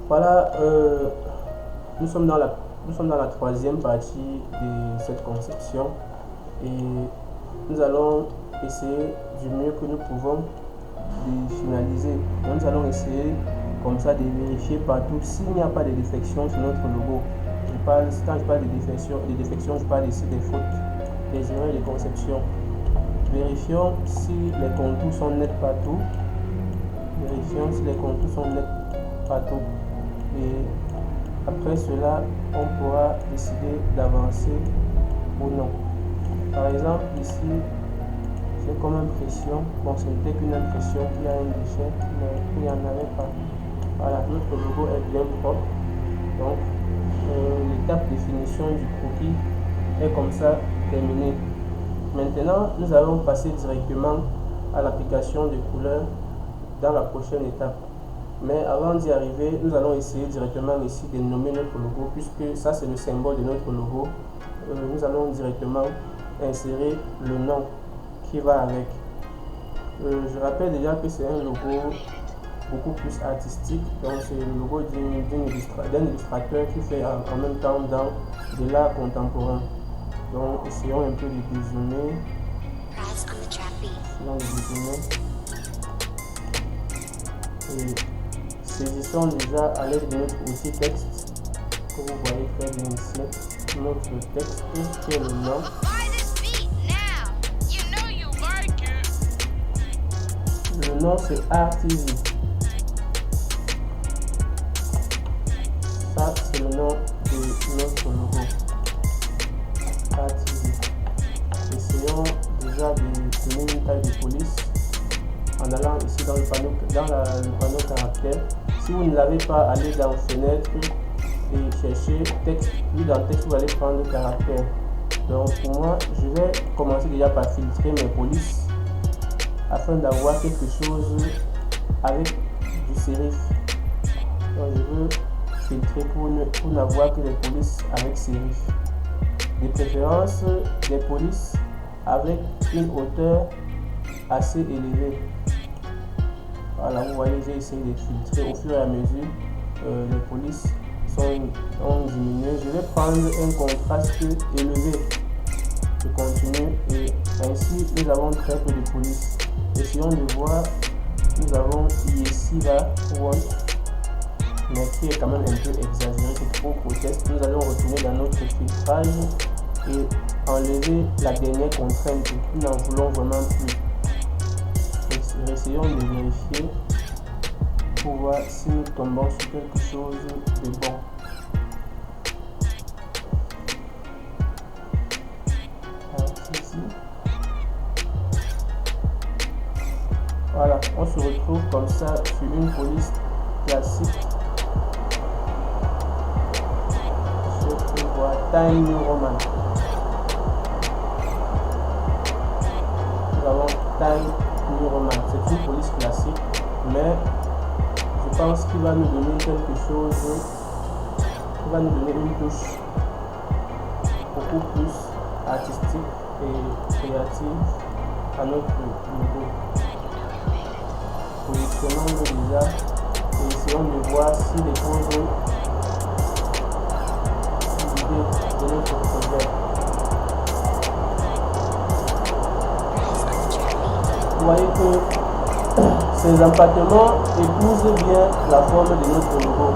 Voilà, nous sommes dans la troisième partie de cette conception et nous allons essayer du mieux que nous pouvons de finaliser. Donc, nous allons essayer comme ça de vérifier partout s'il n'y a pas de défection sur notre logo. Quand je parle de défection, je parle ici des fautes, des erreurs de conception. Vérifions si les contours sont nets partout. Vérifions si les contours sont nets partout. Et après cela, on pourra décider d'avancer ou non. Par exemple, ici, j'ai comme impression, bon, ce n'était qu'une impression qu'il y a un déchet, mais il n'y en avait pas. Voilà, notre logo est bien propre. Donc, l'étape de finition du croquis est comme ça terminée. Maintenant, nous allons passer directement à l'application des couleurs dans la prochaine étape. Mais avant d'y arriver, nous allons essayer directement ici de nommer notre logo, puisque ça c'est le symbole de notre logo. Nous allons directement insérer le nom qui va avec. Je rappelle déjà que c'est un logo beaucoup plus artistique, donc c'est le logo d'un illustrateur qui fait en même temps de l'art contemporain. Donc essayons un peu de dézoomer. Et saisissons déjà à l'aide de notre outil texte, que vous voyez très bien ici, notre texte qui est le nom. Le nom c'est Artizy. Ça c'est le nom de notre logo. Artizy. Essayons déjà de donner une taille de police en allant ici dans le panneau caractère. Si vous ne l'avez pas, allez dans fenêtre et chercher texte, puis dans texte vous allez prendre caractère. Donc pour moi, je vais commencer déjà par filtrer mes polices afin d'avoir quelque chose avec du sérif. Donc je veux filtrer pour n'avoir que les polices avec sérif. De préférence des polices avec une hauteur assez élevée. Voilà, vous voyez, j'ai essayé de filtrer au fur et à mesure. Les polices ont diminué. Je vais prendre un contraste élevé. Je continue et ainsi nous avons très peu de polices. Essayons de voir. Nous avons ici là one, mais qui est quand même un peu exagéré, c'est trop grotesque. Nous allons retourner dans notre filtrage et enlever la dernière contrainte. Nous n'en voulons vraiment plus. Essayons de vérifier pour voir si nous tombons sur quelque chose de bon. Ici. Voilà, on se retrouve comme ça sur une police classique. Je peux voir Time New Roman. Nous avons Time New Roman. C'est une police classique, mais je pense qu'il va nous donner quelque chose, qui va nous donner une touche beaucoup plus artistique et créative à notre logo. Positionnons-le déjà et essayons de voir si les choses de notre projet. Vous voyez que ces empattements épousent bien la forme de notre logo.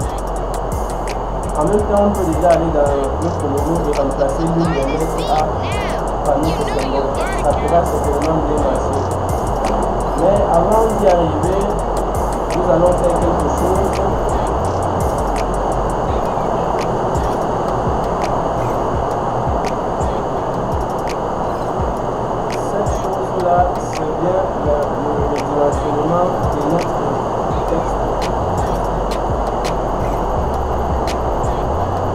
En même temps, on peut déjà aller dans notre logo et remplacer l'une des lettres A par notre symbole. Ça pourra certainement bien marcher. Mais avant d'y arriver, nous allons faire quelque chose. Cette chose-là, c'est bien le dimensionnement de notre texte.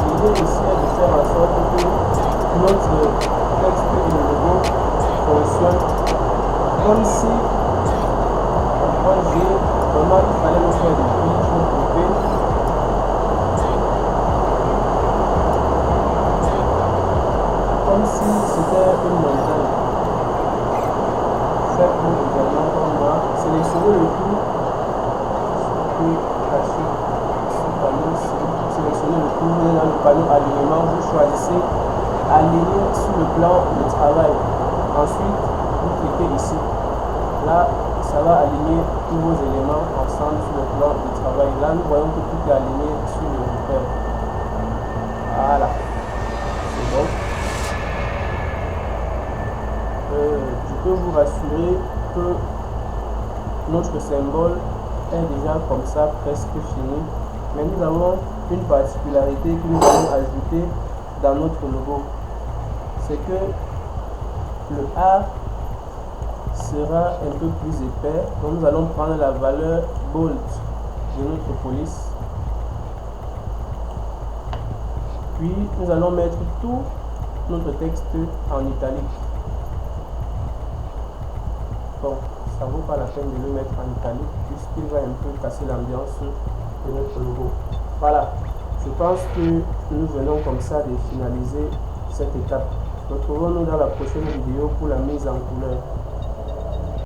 L'idée ici est de faire en sorte que notre texte et le logo fonctionnent comme si en 3G, vraiment il fallait nous faire des fiches, couper. Comme si c'était une montagne. Faites-vous également comme moi. Sélectionnez le tout. Je peux cacher ce panneau vous venez dans le panneau alignement, vous choisissez aligner sur le plan de travail. Ensuite, vous cliquez ici. Là, ça va aligner tous vos éléments ensemble sur le plan de travail. Là, nous voyons que tout est aligné sur le repère. Voilà. C'est bon. Je peux vous rassurer que notre symbole est déjà comme ça presque fini. Mais nous avons une particularité que nous allons ajouter dans notre logo. C'est que le A sera un peu plus épais. Donc nous allons prendre la valeur bold de notre police. Puis nous allons mettre tout notre texte en italique. Bon, ça vaut pas la peine de le mettre en italique puisqu'il va un peu casser l'ambiance de notre logo. Voilà, je pense que nous venons comme ça de finaliser cette étape. Retrouvons-nous dans la prochaine vidéo pour la mise en couleur.